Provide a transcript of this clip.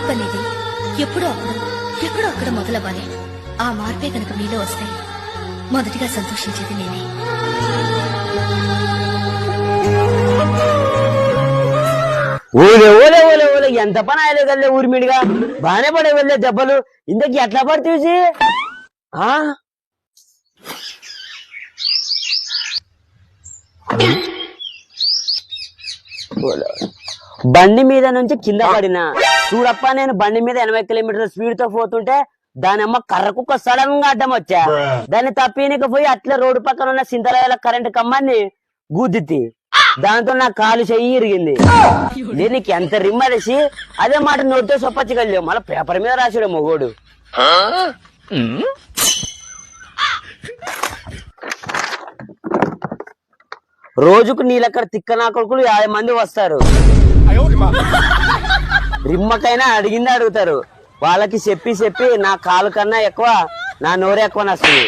మార్పు అనేది ఎప్పుడో అప్పుడు ఎక్కడో అక్కడ మొదలవ్వాలి. ఆ మార్పే కనుక మీలో వస్తే మొదటిగా సంతోషించేది నేనే. ఓలే ఓలే ఓలే ఓలే ఎంత పని ఆయలే కదలే ఊరిమిడిగా బానే పడే వెళ్ళే దెబ్బలు ఇంతకి ఎట్లా పడితేసి బండి మీద నుంచి కింద పడినా చూడప్ప. నేను బండి మీద 80 కిలోమీటర్ల స్పీడ్ తో పోతుంటే దాని అమ్మ కర్రకుక్క సడన్ గా అడ్డం వచ్చా. దాన్ని తప్పీనికి పోయి అట్లా రోడ్డు పక్కన ఉన్న సింతరాయల కరెంటు కమ్మాన్ని గుద్దితి. దాంతో నా కాలు చెయ్యి ఇరిగింది. దీనికి ఎంత రిమ్మరేసి అదే మాట నోటితో సొప్పచ్చగలేవు. మళ్ళీ పేపర్ మీద రాసాడు మొగోడు. రోజుకు నీళ్ళక్కడ తిక్కనా కొడుకులు 50 మంది వస్తారు. రిమ్మకైనా అడిగింది అడుగుతారు. వాళ్ళకి చెప్పి చెప్పి నా కాలు కన్నా ఎక్కువ నా నోరు ఎక్కువ నస్తుంది.